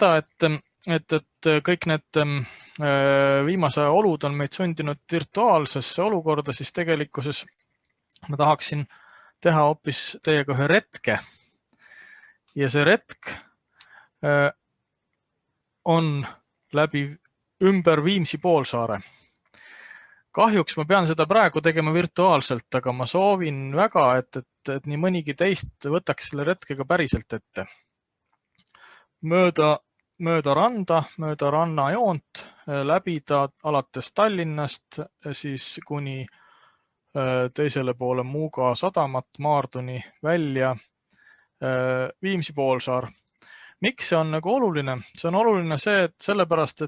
võtta, et kõik need viimase aja olud on meid sundinud virtuaalsesse olukorda, siis tegelikkuses ma tahaksin teha hoopis teiega ühe retke. Ja see retk on läbi ümber Viimsi poolsaare. Kahjuks ma pean seda praegu tegema virtuaalselt, aga ma soovin väga, et nii mõnigi teist võtaks selle retkega päriselt ette. Mööda randa, mööda rannajoont, läbida alates Tallinnast siis kuni teisele poole Muuga sadamat, Maarduni välja Viimsi poolsaar. Miks see on nagu oluline? See on oluline sellepärast,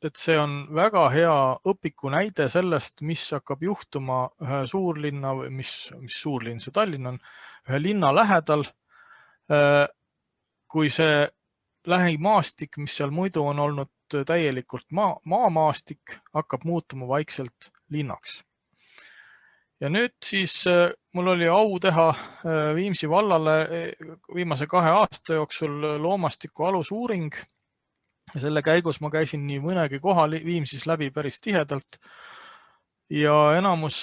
et see on väga hea õpiku näide sellest, mis hakkab juhtuma ühe suurlinna või mis suurlinn see Tallinn on, ühe linna lähedal, kui see lähimaastik, mis seal muidu on olnud täielikult maamaastik, hakkab muutuma vaikselt linnaks. Ja nüüd siis mul oli au teha Viimsi vallale viimase 2 aasta jooksul loomastiku alusuuring. Ja selle käigus ma käisin nii mõnegi kohal Viimsis läbi päris tihedalt ja enamus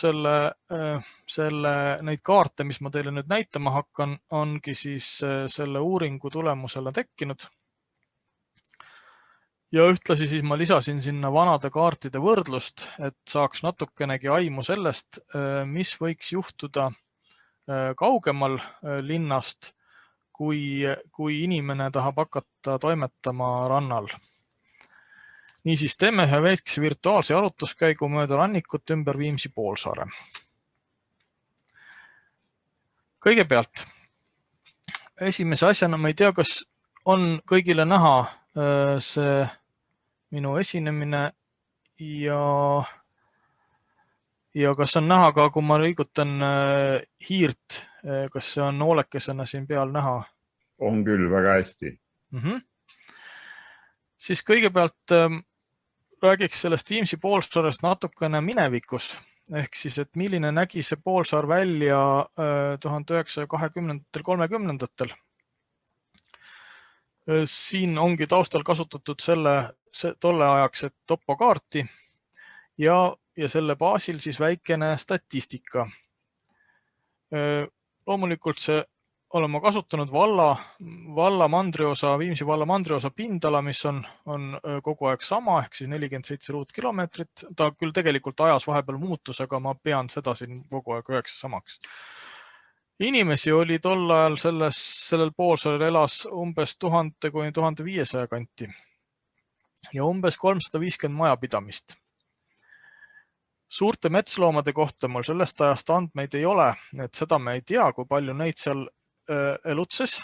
neid kaarte, mis ma teile nüüd näitama hakkan, ongi siis selle uuringu tulemusele tekkinud. Ja ühtlasi siis ma lisasin sinna vanade kaartide võrdlust, et saaks natukenegi aimu sellest, mis võiks juhtuda kaugemal linnast, kui inimene tahab hakata toimetama rannal. Niisiis teeme ühe väikse virtuaalse jalutuskäigu mööda rannikut ümber Viimsi poolsaare. Kõigepealt, esimese asjana ma ei tea, kas on kõigile näha see minu esinemine ja kas on näha ka, kui ma liigutan hiirt, kas see on noolekesena siin peal näha? On küll, väga hästi. Siis kõigepealt räägiks sellest Viimsi poolsaarest natukene minevikus, ehk siis, et milline nägi see poolsaar välja 1920-30-ndatel. Siin ongi taustal kasutatud tolle ajaks topokaarti ja selle baasil siis väikene statistika. Loomulikult oleme kasutanud valla mandriosa, Viimsi valla mandriosa pindala, mis on kogu aeg sama, ehk siis 47 ruutkilomeetrit. Ta küll tegelikult ajas vahepeal muutus, aga ma pean seda siin kogu aeg 9 samaks. Inimesi oli tol ajal sellel poolsaarel elas umbes 1000 kuni 1500 kanti ja umbes 350 majapidamist. Suurte metsloomade kohta mul sellest ajast andmeid ei ole, et seda me ei tea, kui palju neid seal elutses.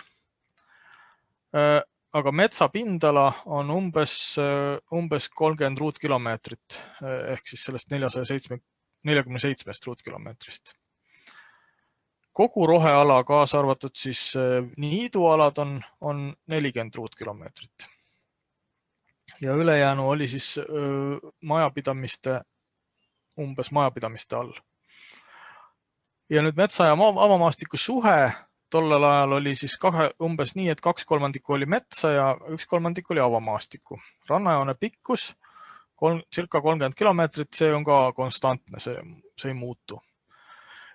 Aga metsapindala on umbes 30 ruutkilomeetrit ehk siis sellest 447 ruutkilomeetrist. Kogu roheala, kaasa arvatud siis niidualad on 40 ruutkilomeetrit. Ja ülejäänu oli siis umbes majapidamiste all. Ja nüüd metsa ja avamaastiku suhe tollel ajal oli siis umbes nii, et 2/3 oli metsa ja 1/3 oli avamaastiku. Rannajoone pikkus circa 30 kilomeetrit, see on ka konstantne, see ei muutu.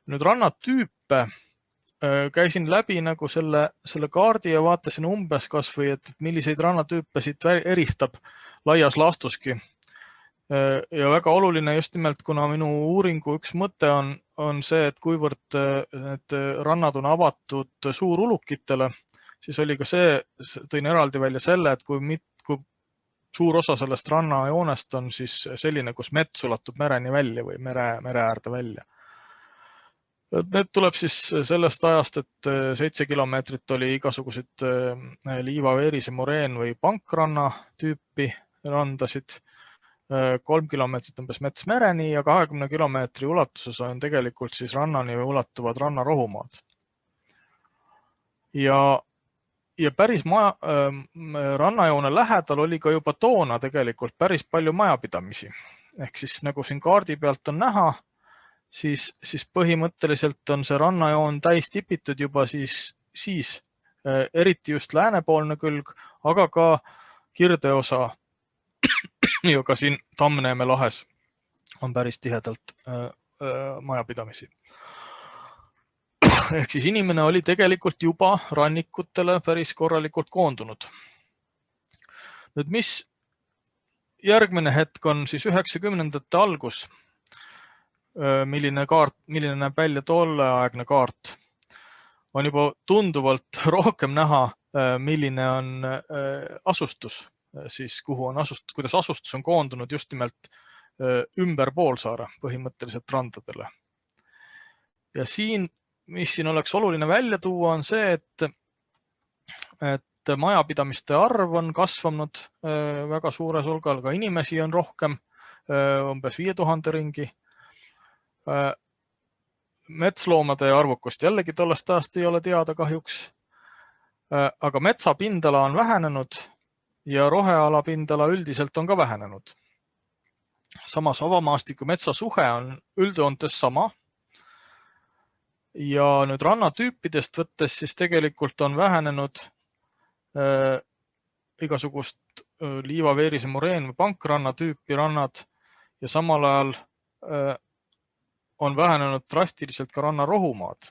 Nüüd rannatüüpe käisin läbi nagu selle kaardi ja vaatasin umbes kas või, et milliseid rannatüüpe siit eristab laias laastuski. Ja väga oluline just nimelt, kuna minu uuringu üks mõte on see, et kuivõrd need rannad on avatud suurulukitele, siis oli ka tõin eraldi välja selle, et kui suur osa sellest rannajoonest on siis selline, kus mets ulatub mereni välja või mere äärde välja. Need tuleb siis sellest ajast, et 7 kilomeetrit oli igasuguseid liiva, veerise, moreen või pankranna tüüpi randasid, 3 kilomeetrit umbes mets mereni ja 20 kilomeetri ulatuses on tegelikult siis rannani ulatuvad rannarohumaad. Ja päris rannajoone lähedal oli ka juba toona tegelikult päris palju majapidamisi. Ehk siis nagu siin kaardi pealt on näha, siis põhimõtteliselt on see rannajoon täis tipitud juba siis eriti just läänepoolne külg, aga ka Kirdeosa ja ka siin Tammneeme lahes on päris tihedalt majapidamisi. Ehk siis inimene oli tegelikult juba rannikutele päris korralikult koondunud. Nüüd, mis järgmine hetk on siis 90ndate algus, milline näeb välja tolleaegne kaart, on juba tunduvalt rohkem näha, milline on asustus, siis kuidas asustus on koondunud just nimelt ümber poolsaare põhimõtteliselt randadele. Ja mis siin oleks oluline välja tuua, on see, et majapidamiste arv on kasvanud väga suures hulgal, ka inimesi on rohkem, umbes 5000 ringi. Metsloomade arvukust jällegi tollest ajast ei ole teada kahjuks, aga metsapindala on vähenenud ja roheala pindala üldiselt on ka vähenenud. Samas avamaastiku metsa suhe on üldjoontes sama. Ja nüüd rannatüüpidest võttes siis tegelikult on vähenenud igasugust liiva, veerise, moreen või pankranna tüüpi rannad ja samal ajal on vähenenud drastiliselt ka rannarohumaad.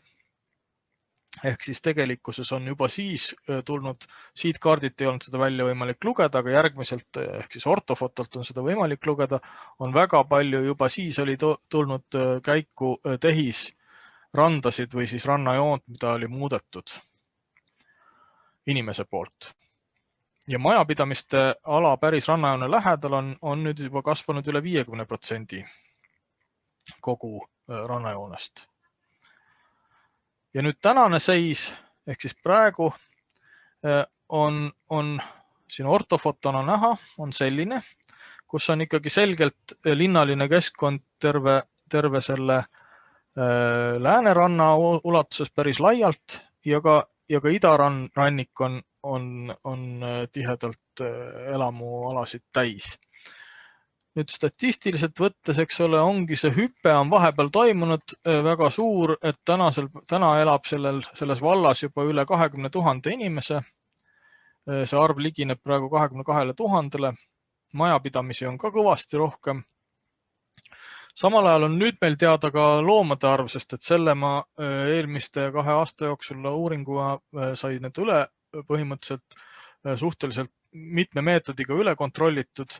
Ehk siis tegelikkuses on juba siis tulnud, siit kaardilt ei olnud seda välja võimalik lugeda, aga järgmiselt ehk siis ortofotolt on seda võimalik lugeda, on väga palju juba siis oli tulnud käiku tehis randasid või siis rannajoont, mida oli muudetud inimese poolt. Ja majapidamiste ala päris rannajoone lähedal on nüüd juba kasvanud üle 50% kogu rannajoonest. Ja nüüd tänane seis, ehk siis praegu on siin ortofotona näha, on selline, kus on ikkagi selgelt linnaline keskkond terve selle lääneranna ulatuses päris laialt ja ka idarannik on tihedalt elamualasid täis. Nüüd statistiliselt võttes, eks ole, ongi see hüpe on vahepeal toimunud väga suur, et täna elab selles vallas juba üle 20 000 inimese. See arv ligineb praegu 22 000. Majapidamisi on ka kõvasti rohkem. Samal ajal on nüüd meil teada ka loomade arv, sest et selle ma eelmiste 2 aasta jooksul uuringuga sai need üle põhimõtteliselt suhteliselt mitme meetodiga üle kontrollitud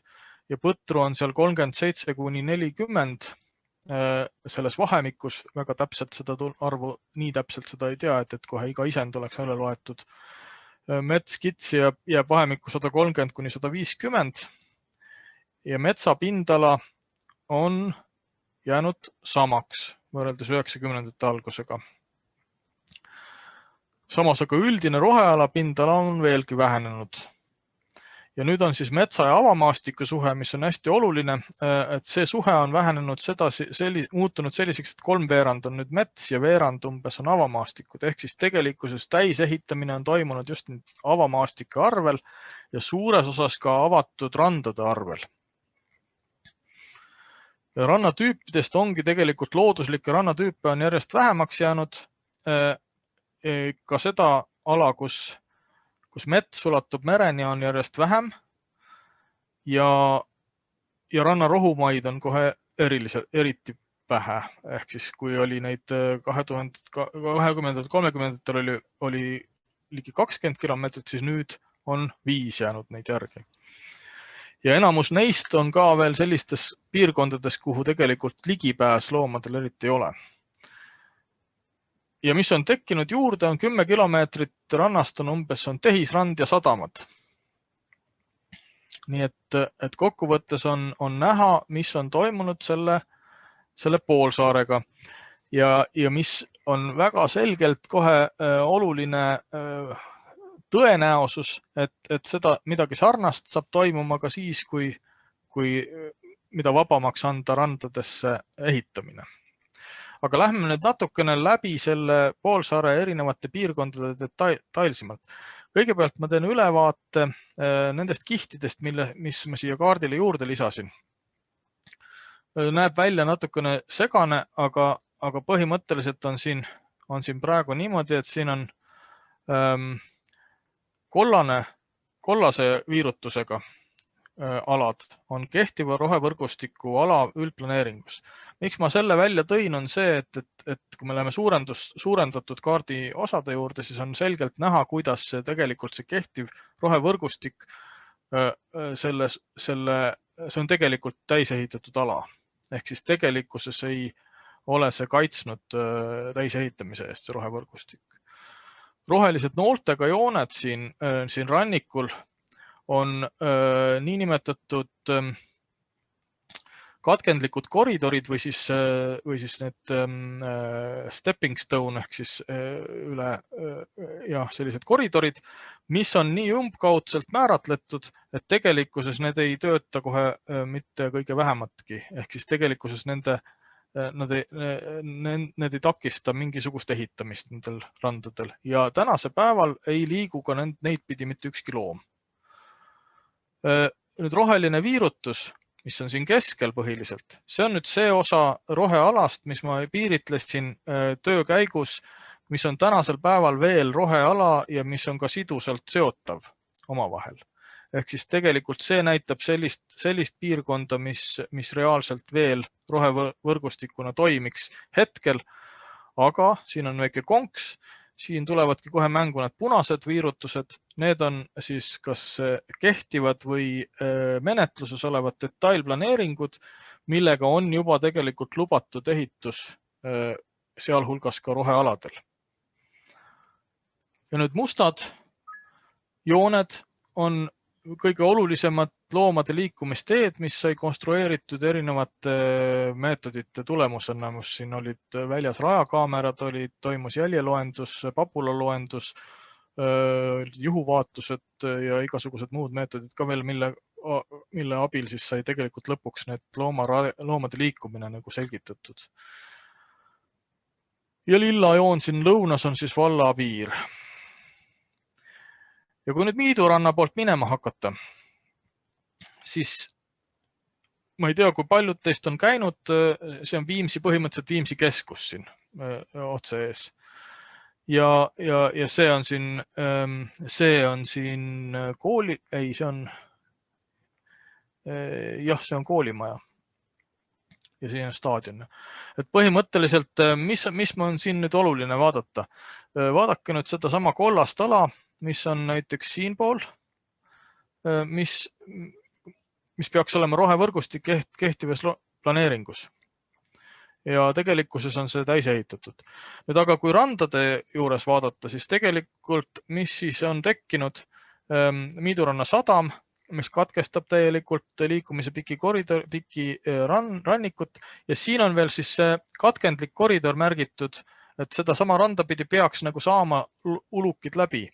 ja põtru on seal 37 kuni 40 selles vahemikus. Väga täpselt seda arvu, nii täpselt seda ei tea, et kohe iga isend oleks üle loetud. Metskitsi jääb vahemikku 130 kuni 150 ja metsapindala on jäänud samaks võrreldes 90ndate algusega. Samas aga üldine roheala pindala on veelgi vähenenud. Ja nüüd on siis metsa ja avamaastiku suhe, mis on hästi oluline, et see suhe on vähenenud muutunud selliseks, et 3/4 on nüüd mets ja veerand umbes on avamaastikud. Ehk siis tegelikkuses täisehitamine on toimunud just avamaastike arvel ja suures osas ka avatud randade arvel. Ja rannatüüpidest ongi tegelikult looduslikke rannatüüpe on järjest vähemaks jäänud. Ka seda ala, kus mets ulatub mereni, on järjest vähem ja rannarohumaid on kohe eriti vähe. Ehk siis kui oli neid 2020-30 oli ligi 20 kilomeetrit, siis nüüd on 5 jäänud neid järgi. Ja enamus neist on ka veel sellistes piirkondades, kuhu tegelikult ligipääs loomadel eriti ei ole. Ja mis on tekkinud juurde, on 10 kilomeetrit rannast on umbes tehisrand ja sadamad. Nii et kokkuvõttes on näha, mis on toimunud selle poolsaarega ja mis on väga selgelt kohe oluline tõenäosus, et seda midagi sarnast saab toimuma ka siis, kui mida vabamaks anda randadesse ehitamine. Aga lähme nüüd natukene läbi selle poolsaare erinevate piirkondade detailsemalt. Kõigepealt ma teen ülevaate nendest kihtidest, mis ma siia kaardile juurde lisasin. Näeb välja natukene segane, aga põhimõtteliselt on siin praegu niimoodi, et siin on kollane kollase viirutusega alad on kehtiva rohevõrgustiku ala üldplaneeringus. Miks ma selle välja tõin, on see, et kui me läheme suurendatud kaardi osade juurde, siis on selgelt näha, kuidas see tegelikult see kehtiv rohevõrgustik, see on tegelikult täisehitatud ala. Ehk siis tegelikkuses ei ole see kaitsnud täisehitamise eest, see rohevõrgustik. Rohelised nooltega jooned siin rannikul on niinimetatud katkendlikud koridorid või siis need stepping stone ehk siis sellised koridorid, mis on nii umbkaudselt määratletud, et tegelikkuses need ei tööta kohe mitte kõige vähematki. Ehk siis tegelikkuses need ei takista mingisugust ehitamist nendel randadel ja tänase päeval ei liigu ka neid pidi mitte ükski loom. Nüüd roheline viirutus, mis on siin keskel põhiliselt, see on nüüd see osa rohealast, mis ma piiritlesin töö käigus, mis on tänasel päeval veel roheala ja mis on ka sidusalt seotav omavahel. Ehk siis tegelikult see näitab sellist piirkonda, mis reaalselt veel rohevõrgustikuna toimiks hetkel, aga siin on väike konks. Siin tulevadki kohe mängu need punased viirutused. Need on siis kas kehtivad või menetluses olevad detailplaneeringud, millega on juba tegelikult lubatud ehitus sealhulgas ka rohealadel. Ja nüüd mustad jooned on kõige olulisemad loomade liikumisteed, mis sai konstrueeritud erinevate meetodite tulemusena, mis siin olid väljas rajakaamerad, toimus jäljeloendus, papulaloendus, juhuvaatused ja igasugused muud meetodid ka veel, mille abil siis sai tegelikult lõpuks need loomade liikumine nagu selgitatud. Ja lilla joon siin lõunas on siis vallapiir. Ja kui nüüd Miiduranna poolt minema hakata, siis ma ei tea, kui paljud teist on käinud, see on põhimõtteliselt Viimsi keskus siin otse ees. Ja see on siin kooli, ei, see on koolimaja. Ja siin on staadion. Et põhimõtteliselt, mis on siin nüüd oluline vaadata? Vaadake nüüd seda sama kollast ala, mis on näiteks siinpool, mis peaks olema rohevõrgustik kehtivas planeeringus. Ja tegelikkuses on see täisehitatud. Nüüd aga kui randade juures vaadata, siis tegelikult, mis siis on tekkinud Miiduranna sadam, mis katkestab täielikult liikumise piki rannikut ja siin on veel siis see katkendlik koridor märgitud, et seda sama randa pidi peaks nagu saama ulukid läbi.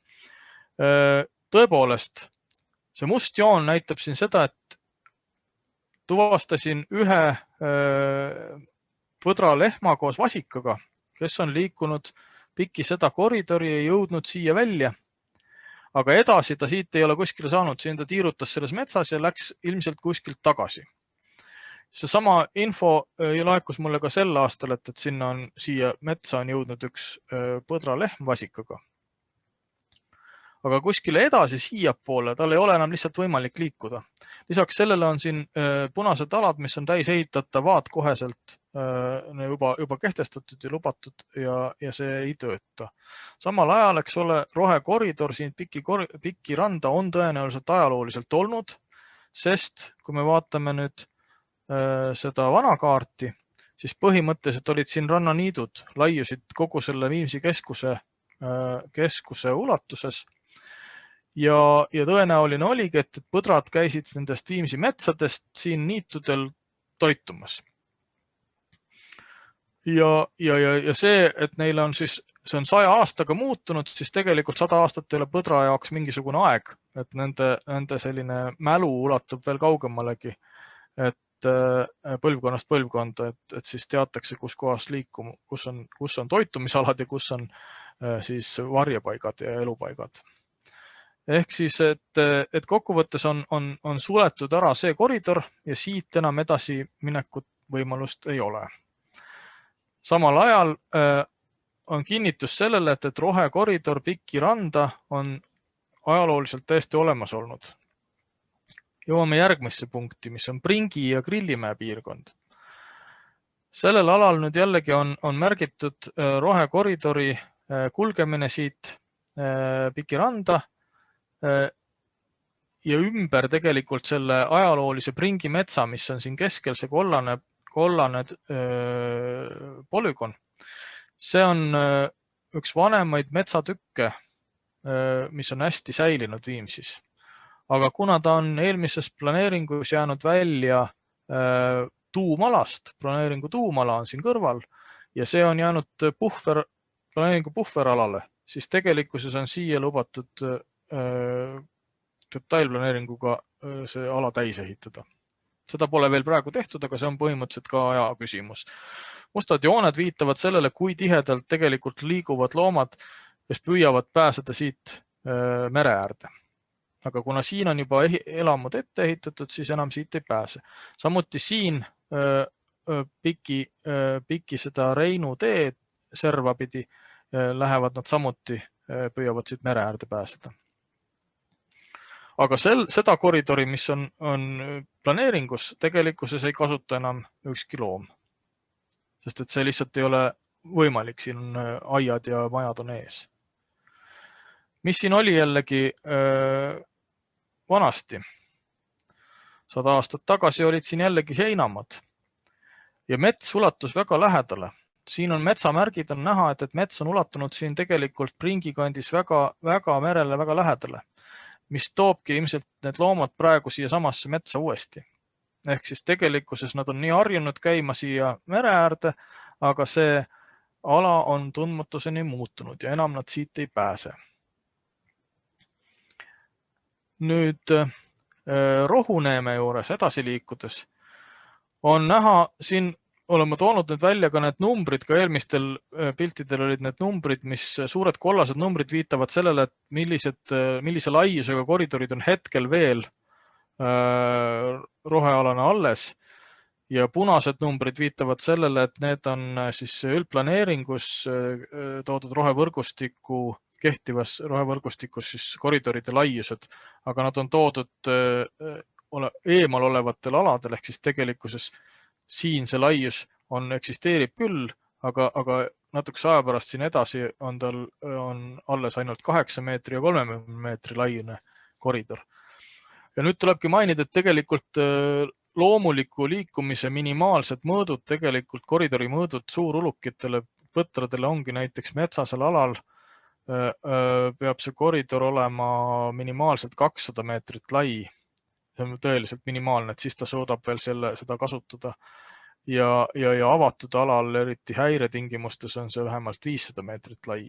Tõepoolest, see must joon näitab siin seda, et tuvastasin ühe põdralehma koos vasikaga, kes on liikunud piki seda koridori ja jõudnud siia välja. Aga edasi ta siit ei ole kuskile saanud, siin ta tiirutas selles metsas ja läks ilmselt kuskilt tagasi. See sama info laekus mulle ka sel aastal, et siia metsa on jõudnud üks põdralehm vasikaga. Aga kuskile edasi siiapoole tal ei ole enam lihtsalt võimalik liikuda. Lisaks sellele on siin punased alad, mis on täis ehitatavad koheselt juba kehtestatud ja lubatud ja see ei tööta. Samal ajal, eks ole, rohekoridor siin piki randa on tõenäoliselt ajalooliselt olnud, sest kui me vaatame nüüd seda vana kaarti, siis põhimõtteliselt olid siin rannaniidud, laiusid kogu selle Viimsi keskuse ulatuses. Ja tõenäoline oligi, et põdrad käisid nendest Viimsi metsadest siin niitudel toitumas. Ja see, et neil on siis, see on 100 aastaga muutunud, siis tegelikult 100 aastat ei ole põdra jaoks mingisugune aeg, et nende selline mälu ulatub veel kaugemalegi, et põlvkonnast põlvkonda, et siis teatakse, kus kohas liikuma, kus on toitumisalad ja kus on siis varjepaigad ja elupaigad. Ehk siis, et kokkuvõttes on suletud ära see koridor ja siit enam edasi minekut võimalust ei ole. Samal ajal on kinnitus sellele, et rohekoridor piki randa on ajalooliselt täiesti olemas olnud. Jõuame järgmisse punkti, mis on Pringi ja Grillimäe piirkond. Sellel alal nüüd jällegi on märgitud rohekoridori kulgemine siit Piki randa ja ümber tegelikult selle ajaloolise Pringi metsa, mis on siin keskel, see kollane polügon. See on üks vanemaid metsatükke, mis on hästi säilinud Viimsis. Aga kuna ta on eelmises planeeringus jäänud välja tuumalast, planeeringu tuumala on siin kõrval ja see on jäänud planeeringu puhveralale, siis tegelikkuses on siia lubatud detailplaneeringuga see ala täis ehitada. Seda pole veel praegu tehtud, aga see on põhimõtteliselt ka aja küsimus. Mustad jooned viitavad sellele, kui tihedalt tegelikult liiguvad loomad, kes püüavad pääseda siit mere äärde. Aga kuna siin on juba elamud ette ehitatud, siis enam siit ei pääse. Samuti siin piki seda Reinu tee serva pidi lähevad nad samuti, püüavad siit mere äärde pääseda. Aga seda koridori, mis on planeeringus, tegelikkuses ei kasuta enam ükski loom. Sest et see lihtsalt ei ole võimalik, siin on aiad ja majad on ees. Mis siin oli jällegi vanasti? 100 aastat tagasi olid siin jällegi heinamad ja mets ulatus väga lähedale. Siin on metsamärgid, on näha, et mets on ulatunud siin tegelikult Pringi kandis väga merele, väga lähedale, mis toobki ilmselt need loomad praegu siia samasse metsa uuesti. Ehk siis tegelikkuses nad on nii harjunud käima siia mere äärde, aga see ala on tundmatuseni muutunud ja enam nad siit ei pääse. Nüüd Rohuneeme juures edasi liikudes on näha, siin oleme toonud nüüd välja ka need numbrid, ka eelmistel piltidel olid need numbrid, mis suured kollased numbrid viitavad sellele, et millise laiusega koridorid on hetkel veel rohealane alles ja punased numbrid viitavad sellele, et need on siis üldplaneeringus toodud rohevõrgustiku kehtivas rohevõrgustikus siis koridoride laiused, aga nad on toodud eemal olevatel aladel, ehk siis tegelikkuses siin see laius eksisteerib küll, aga natukese aja pärast siin edasi on tal alles ainult 8 meetri ja 30 meetri laiune koridor. Ja nüüd tulebki mainida, et tegelikult loomuliku liikumise minimaalsed mõõdud, tegelikult koridori mõõdud suurulukitele, põtradele ongi näiteks metsasel alal peab see koridor olema minimaalselt 200 meetrit lai. See on tõeliselt minimaalne, et siis ta suudab veel seda kasutada. Ja avatud alal, eriti häiretingimustes, on see vähemalt 500 meetrit lai.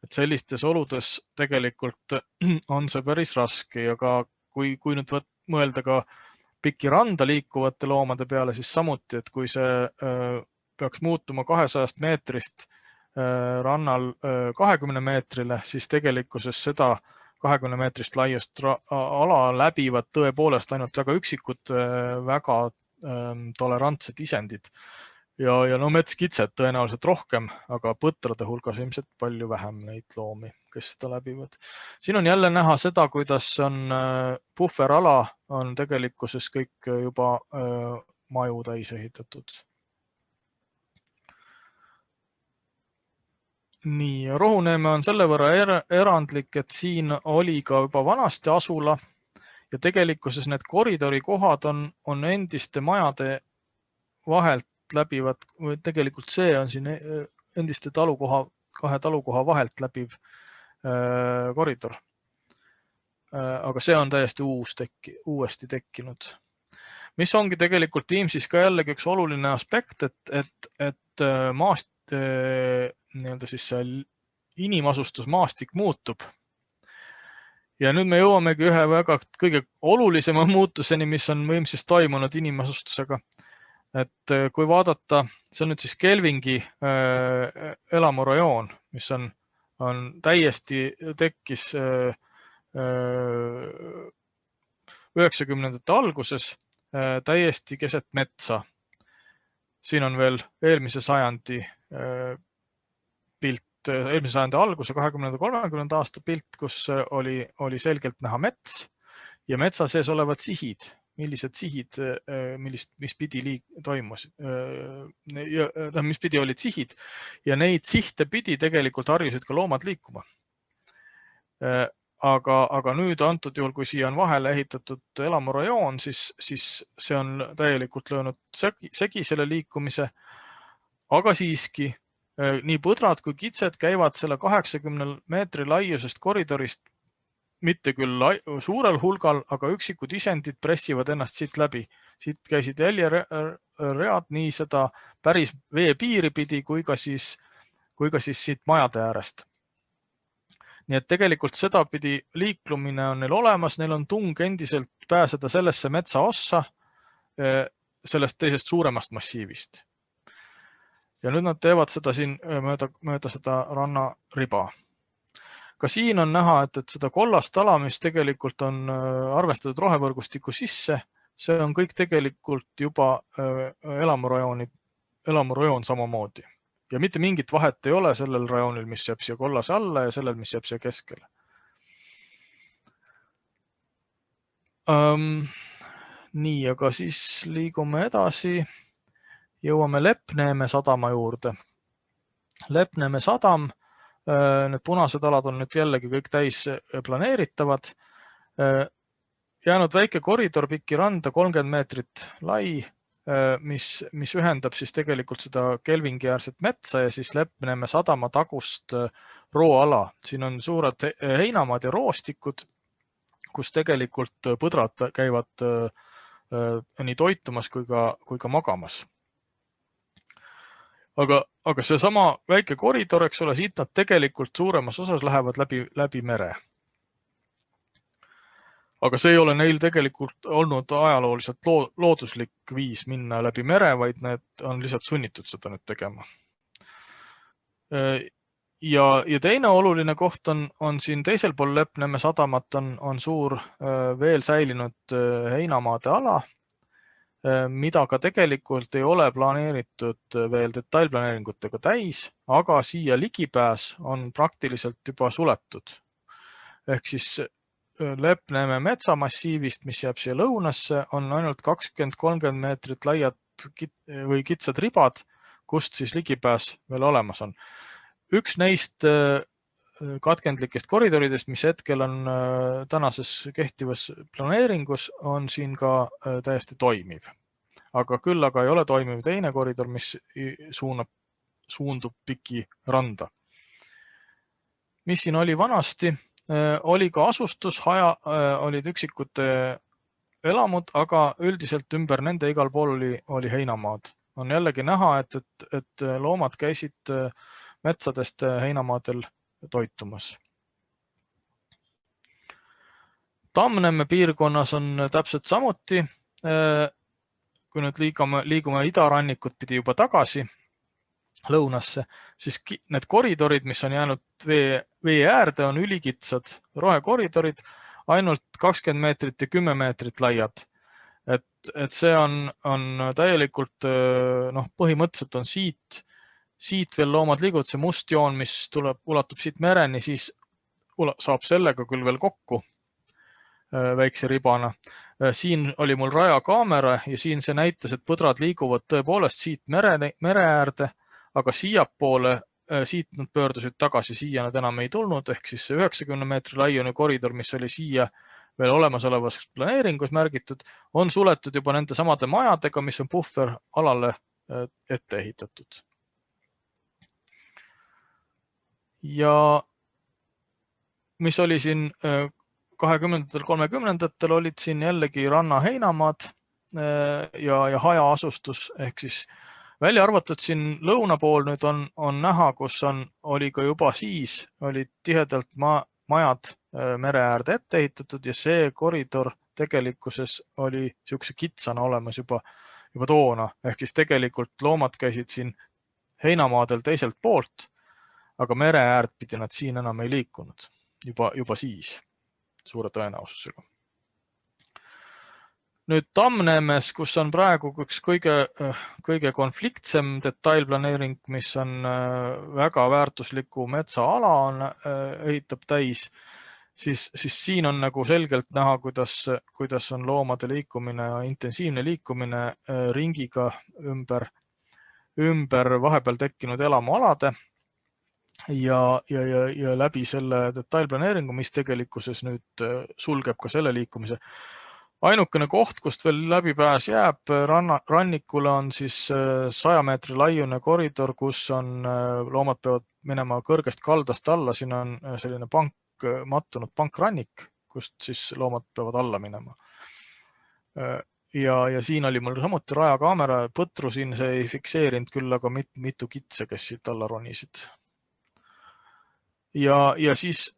Et sellistes oludes tegelikult on see päris raske ja ka kui nüüd mõelda ka Piki randa liikuvate loomade peale, siis samuti, et kui see peaks muutuma 200 meetrist rannal 20 meetrile, siis tegelikkuses seda 20 meetrist laiust ala läbivad tõepoolest ainult väga üksikud, väga tolerantsed isendid. Ja metskitsed tõenäoliselt rohkem, aga põtrade hulgas ilmselt palju vähem neid loomi, kes seda läbivad. Siin on jälle näha seda, kuidas on puhverala on tegelikkuses kõik juba maju täis ehitatud. Nii, Rohuneeme on selle võrra erandlik, et siin oli ka juba vanasti asula ja tegelikkuses need koridori kohad on endiste majade vahelt läbivad, või tegelikult see on siin endiste kahe talukoha vahelt läbiv koridor. Aga see on täiesti uuesti tekkinud. Mis ongi tegelikult Viimsis ka jällegi üks oluline aspekt, et maast siis inimasustusmaastik muutub. Ja nüüd me jõuamegi ühe väga kõige olulisema muutuseni, mis on Viimsis toimunud inimasustusega. Et kui vaadata, see on nüüd siis Kelvingi elamurajoon, mis on täiesti tekkis 90ndate alguses täiesti keset metsa. Siin on veel eelmise sajandi pilt eelmise sajandi alguse 20–30 aasta pilt, kus oli selgelt näha mets ja metsa sees olevad sihid, millised sihid, mis pidi toimus, mis pidi olid sihid ja neid sihte pidi tegelikult harjusid ka loomad liikuma. Aga nüüd antud juhul, kui siia on vahele ehitatud elamurajoon, siis see on täielikult löönud segi selle liikumise, aga siiski nii põdrad kui kitsed käivad selle 80 meetri laiusest koridorist mitte küll suurel hulgal, aga üksikud isendid pressivad ennast siit läbi. Siit käisid jäljeread nii seda päris veepiiri pidi kui ka siis siit majade äärest. Nii et tegelikult seda pidi liiklumine on neil olemas, neil on tung endiselt pääseda sellesse metsaossa sellest teisest suuremast massiivist. Ja nüüd nad teevad seda siin mööda seda rannariba. Ka siin on näha, et seda kollast ala, mis tegelikult on arvestatud rohevõrgustiku sisse, see on kõik tegelikult juba elamurajoon samamoodi. Ja mitte mingit vahet ei ole sellel rajoonil, mis jääb siia kollase alla ja sellel, mis jääb siia keskele. Nii, aga siis liigume edasi. Jõuame Lepneeme sadama juurde. Lepneeme sadam, need punased alad on nüüd jällegi kõik täis planeeritavad. Jäänud väike koridor pikki randa 30 meetrit lai, mis ühendab siis tegelikult seda Kelvingi-äärset metsa ja siis Lepneeme sadama tagust rooala. Siin on suured heinamaad ja roostikud, kus tegelikult põdrad käivad nii toitumas kui ka magamas. Aga see sama väike koridor, eks ole, siit nad tegelikult suuremas osas lähevad läbi mere. Aga see ei ole neil tegelikult olnud ajalooliselt looduslik viis minna läbi mere, vaid need on lihtsalt sunnitud seda nüüd tegema. Ja teine oluline koht on siin teisel pool Lepneeme sadamat on suur veel säilinud heinamaade ala, mida ka tegelikult ei ole planeeritud veel detailplaneeringutega täis, aga siia ligipääs on praktiliselt juba suletud. Ehk siis Lepneeme metsamassiivist, mis jääb siia lõunasse, on ainult 20–30 meetrit laiad või kitsad ribad, kust siis ligipääs veel olemas on. Üks neist katkendlikest koridoridest, mis hetkel on tänases kehtivas planeeringus, on siin ka täiesti toimiv. Aga küll aga ei ole toimiv teine koridor, mis suundub piki randa. Mis siin oli vanasti? Oli ka asustus, olid üksikute elamud, aga üldiselt ümber nende igal pool oli heinamaad. On jällegi näha, et loomad käisid metsadest heinamaadel toitumas. Tamneeme piirkonnas on täpselt samuti, kui nüüd liigume idarannikut pidi juba tagasi lõunasse, siis need koridorid, mis on jäänud vee äärde, on ülikitsad rohekoridorid, ainult 20 meetrit ja 10 meetrit laiad. Et see on täielikult, põhimõtteliselt on siit veel loomad liiguvad, see must joon, mis ulatub siit mereni, siis saab sellega küll veel kokku väikse ribana. Siin oli mul rajakaamera ja siin see näitas, et põdrad liiguvad tõepoolest siit mere äärde, aga siiapoole, siit nad pöördusid tagasi, siia nad enam ei tulnud, ehk siis see 90 meetri laiune koridor, mis oli siia veel olemasolevas planeeringus märgitud, on suletud juba nende samade majadega, mis on puhveralale ette ehitatud. Ja mis oli siin 20–30 olid siin jällegi rannaheinamaad ja hajaasustus, ehk siis välja arvatud siin lõuna pool nüüd on näha, kus oli ka juba siis, olid tihedalt majad mere äärde ette ehitatud ja see koridor tegelikkuses oli niisuguse kitsana olemas juba toona, ehk siis tegelikult loomad käisid siin heinamaadel teiselt poolt, aga mere äärt pidi nad siin enam ei liikunud juba siis suure tõenäosusega. Nüüd Tammneemes, kus on praegu üks kõige konfliktsem detailplaneering, mis on väga väärtusliku metsaala on, ehitab täis, siis siin on nagu selgelt näha, kuidas on loomade liikumine, intensiivne liikumine ringiga ümber vahepeal tekkinud elamualade ja läbi selle detailplaneeringu, mis tegelikkuses nüüd sulgeb ka selle liikumise. Ainukene koht, kust veel läbipääs jääb rannikule, on siis 100 meetri laiune koridor, kus on loomad peavad minema kõrgest kaldast alla. Siin on selline mattunud pankrannik, kust siis loomad peavad alla minema. Ja siin oli mul samuti rajakaamera, põtru siin see ei fikseerinud küll, aga mitu kitse, kes siit alla ronisid. Ja siis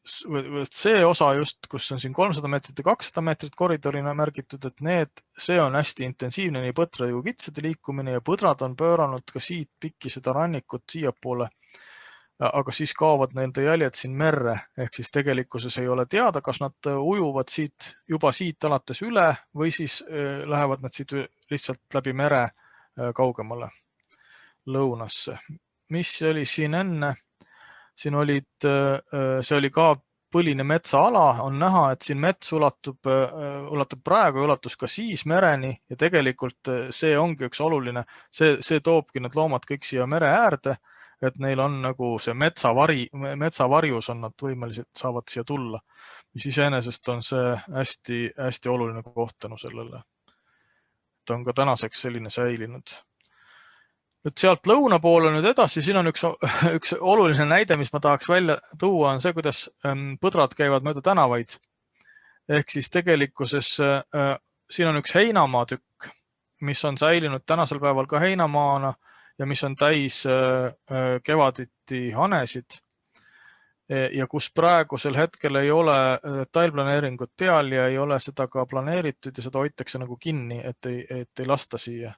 see osa just, kus on siin 300 meetrit ja 200 meetrit koridorina märgitud, et see on hästi intensiivne nii põdrade kui kitsede liikumine ja põdrad on pööranud ka siit pikki seda rannikut siiapoole, aga siis kaovad nende jäljed siin merre, ehk siis tegelikkuses ei ole teada, kas nad ujuvad juba siit alates üle või siis lähevad nad siit lihtsalt läbi mere kaugemale lõunasse. Mis oli siin enne? Siin see oli ka põline metsaala, on näha, et siin mets ulatub praegu ja ulatus ka siis mereni ja tegelikult see ongi üks oluline, see toobki need loomad kõik siia mere äärde, et neil on nagu see metsavarjus on nad võimelised, saavad siia tulla, mis iseenesest on see hästi oluline koht tänu sellele. Ta on ka tänaseks selline säilinud. Nüüd sealt lõuna poole nüüd edasi, siin on üks oluline näide, mis ma tahaks välja tuua, on see, kuidas põdrad käivad mööda tänavaid. Ehk siis tegelikkuses siin on üks heinamaa tükk, mis on säilinud tänasel päeval ka heinamaana ja mis on täis kevaditi hanesid ja kus praegusel hetkel ei ole detailplaneeringut peal ja ei ole seda ka planeeritud ja seda hoitakse nagu kinni, et ei lasta siia.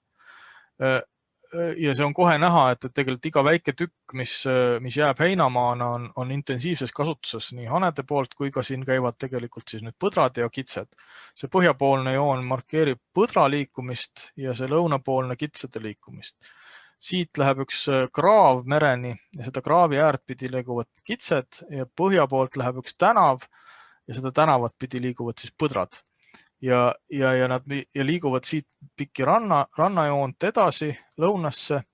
Ja see on kohe näha, et tegelikult iga väike tükk, mis jääb heinamaana, on intensiivses kasutuses nii hanede poolt, kui ka siin käivad tegelikult siis nüüd põdrad ja kitsed. See põhjapoolne joon markeerib põdra liikumist ja see lõunapoolne kitsede liikumist. Siit läheb üks kraav mereni ja seda kraavi äärt pidi liiguvad kitsed ja põhja poolt läheb üks tänav ja seda tänavat pidi liiguvad siis põdrad. Ja nad liiguvad siit pikki rannajoont edasi lõunasse.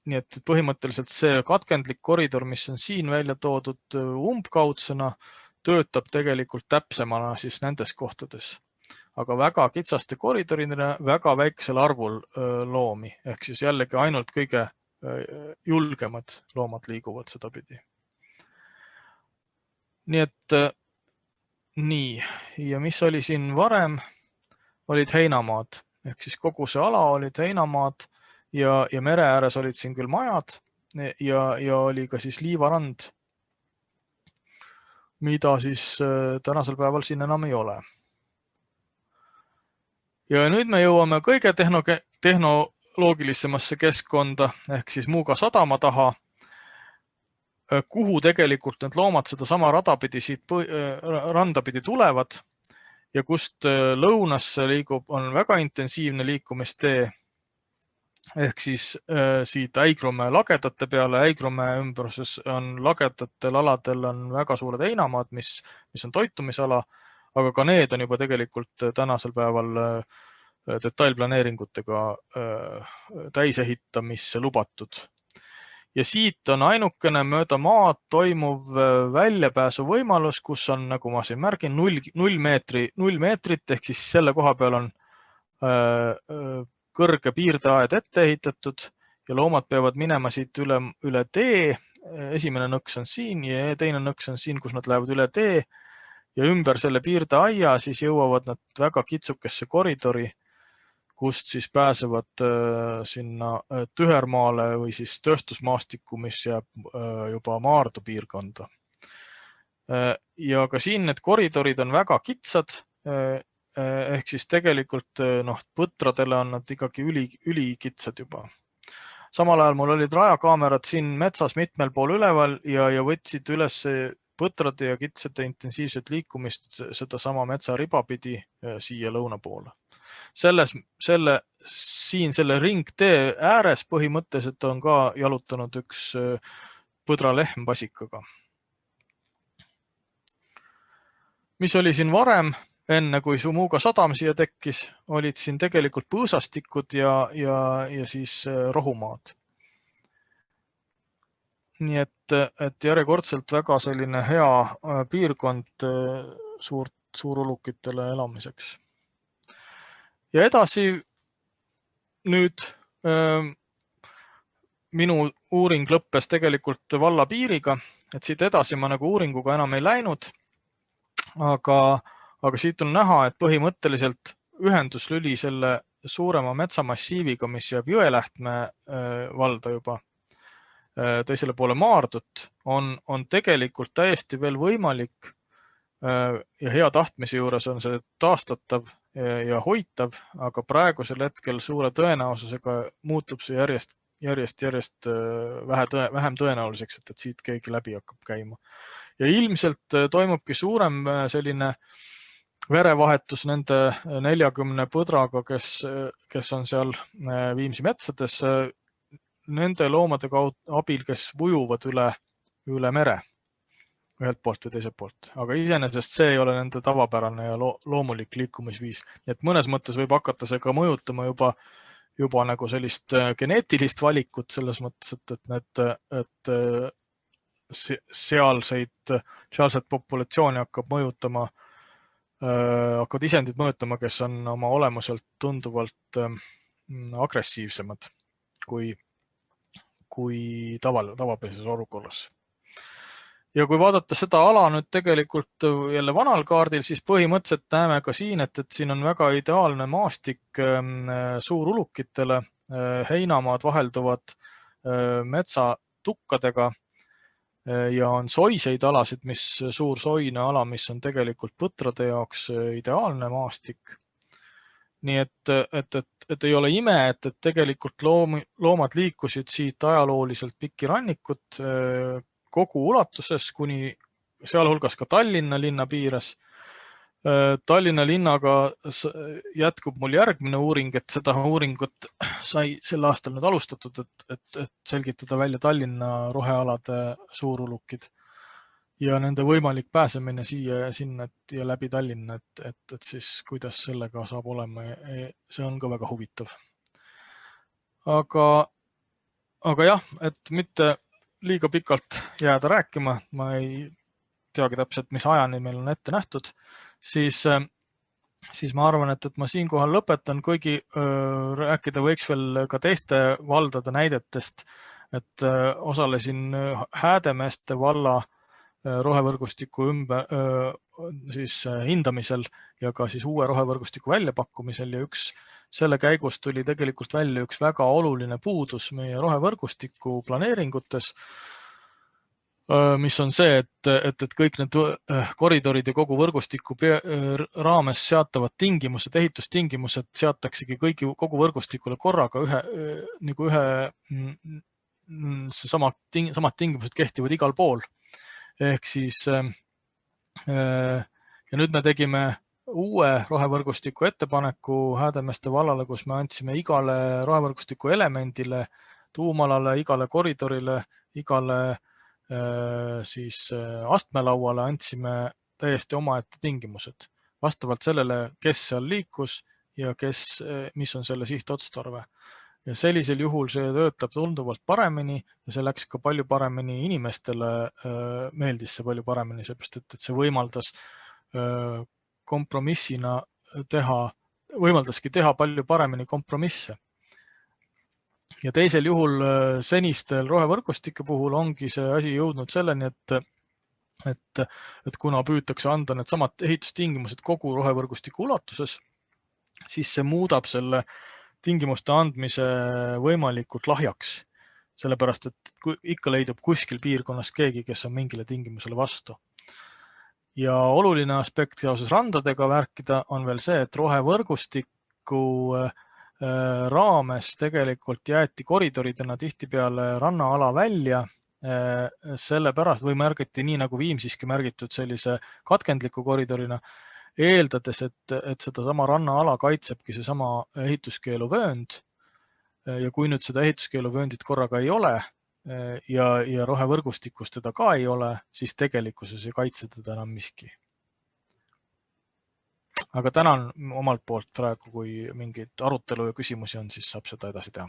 Nii et põhimõtteliselt see katkendlik koridor, mis on siin välja toodud umbkaudsena, töötab tegelikult täpsemana siis nendes kohtades. Aga väga kitsaste koridoridena väga väiksel arvul loomi, ehk siis jällegi ainult kõige julgemad loomad liiguvad seda pidi. Nii et nii, ja mis oli siin varem, olid heinamaad, ehk siis kogu see ala olid heinamaad ja mere ääres olid siin küll majad ja oli ka siis liivarand, mida siis tänasel päeval siin enam ei ole. Ja nüüd me jõuame kõige tehnoloogilisemasse keskkonda, ehk siis Muuga sadama taha, kuhu tegelikult need loomad seda sama radapidi siit randapidi tulevad ja kust lõunasse on väga intensiivne liikumistee. Ehk siis siit Äigrumäe lagedate peale, Äigrumäe ümbruses on lagedatel aladel on väga suured heinamaad, mis on toitumisala, aga ka need on juba tegelikult tänasel päeval detailplaneeringutega täisehitamisse lubatud. Ja siit on ainukene mööda maad toimuv väljapääsu võimalus, kus on, nagu ma siin märgin, 0 meetrit, ehk siis selle koha peal on kõrge piirdeaed ette ehitatud ja loomad peavad minema siit üle tee. Esimene nõks on siin ja teine nõks on siin, kus nad lähevad üle tee ja ümber selle piirdeaia siis jõuavad nad väga kitsukesse koridori, kust siis pääsevad sinna Tühermaale või siis tööstusmaastikku, mis jääb juba Maardu piirkonda. Ja ka siin need koridorid on väga kitsad, ehk siis tegelikult põtradele on nad ikkagi ülikitsad juba. Samal ajal mul olid rajakaamerad siin metsas mitmel pool üleval ja võtsid üles põtrade ja kitsede intensiivset liikumist seda sama metsariba pidi siia lõuna poole. Siin selle ringtee ääres põhimõtteliselt on ka jalutanud üks põdralehm vasikaga. Mis oli siin varem, enne kui Sumuga sadam siia tekkis, olid siin tegelikult põõsastikud ja siis rohumaad. Nii et järjekordselt väga selline hea piirkond suurulukitele elamiseks. Ja edasi nüüd minu uuring lõppes tegelikult valla piiriga, et siit edasi ma nagu uuringuga enam ei läinud, aga siit on näha, et põhimõtteliselt ühenduslüli selle suurema metsamassiiviga, mis jääb Jõelähtme valda juba teisele poole Maardut, on tegelikult täiesti veel võimalik ja hea tahtmise juures on see taastatav ja hoitav, aga praegusel hetkel suure tõenäosusega muutub see järjest vähem tõenäoliseks, et siit keegi läbi hakkab käima. Ja ilmselt toimubki suurem selline verevahetus nende 40 põdraga, kes on seal Viimsi metsades, nende loomade abil, kes vujuvad üle mere ühelt poolt või teiselt poolt. Aga iseenesest see ei ole nende tavapärane ja loomulik liikumisviis. Nii et mõnes mõttes võib hakata see ka mõjutama juba nagu sellist geneetilist valikut selles mõttes, et sealset populatsiooni hakkavad isendid mõjutama, kes on oma olemuselt tunduvalt agressiivsemad kui tavapärases olukorras. Ja kui vaadata seda ala nüüd tegelikult jälle vanal kaardil, siis põhimõtteliselt näeme ka siin, et siin on väga ideaalne maastik suurulukitele. Heinamaad vahelduvad metsatukkadega ja on soiseid alasid, suur soine ala, mis on tegelikult põtrade jaoks ideaalne maastik. Nii et ei ole ime, et tegelikult loomad liikusid siit ajalooliselt pikki rannikut kogu ulatuses, kuni sealhulgas ka Tallinna linna piires. Tallinna linnaga jätkub mul järgmine uuring, et seda uuringut sai sel aastal nüüd alustatud, et selgitada välja Tallinna rohealade suurulukid ja nende võimalik pääsemine siia ja sinna ja läbi Tallinna, et siis kuidas sellega saab olema. See on ka väga huvitav. Aga jah, et mitte liiga pikalt jääda rääkima, ma ei teagi täpselt, mis ajani meil on ette nähtud, siis ma arvan, et ma siinkohal lõpetan, kuigi rääkida võiks veel ka teiste valdade näidetest, et osalesin Häädemeeste valla rohevõrgustiku hindamisel ja ka siis uue rohevõrgustiku väljapakkumisel ja selle käigus tuli tegelikult välja üks väga oluline puudus meie rohevõrgustiku planeeringutes, mis on see, et kõik need koridorid ja kogu võrgustiku raames seatavad tingimused, ehitustingimused seataksegi kogu võrgustikule korraga samad tingimused kehtivad igal pool. Ehk siis ja nüüd me tegime uue rohevõrgustiku ettepaneku Häädemeeste vallale, kus me andsime igale rohevõrgustiku elemendile, tuumalale, igale koridorile, igale astmelauale andsime täiesti omaette tingimused vastavalt sellele, kes seal liikus ja mis on selle sihtotstarve. Ja sellisel juhul see töötab tunduvalt paremini ja see läks ka palju paremini inimestele, meeldis see palju paremini, seepärast et see võimaldas kompromissina võimaldaski teha palju paremini kompromisse. Ja teisel juhul senistel rohevõrgustike puhul ongi see asi jõudnud selleni, et kuna püütakse anda need samad ehitustingimused kogu rohevõrgustiku ulatuses, siis see muudab selle tingimuste andmise võimalikult lahjaks, sellepärast et ikka leidub kuskil piirkonnas keegi, kes on mingile tingimusele vastu. Ja oluline aspekt seoses randadega värkida on veel see, et rohevõrgustiku raames tegelikult jäeti koridoridena tihtipeale rannaala välja, sellepärast või märgiti nii nagu Viimsiski märgitud sellise katkendliku koridorina, eeldades, et seda sama rannaala kaitsebki see sama ehituskeeluvöönd. Ja kui nüüd seda ehituskeeluvööndit korraga ei ole ja rohevõrgustikus teda ka ei ole, siis tegelikkuses ei kaitse teda enam miski. Aga tänan omalt poolt praegu, kui mingid arutelu ja küsimusi on, siis saab seda edasi teha.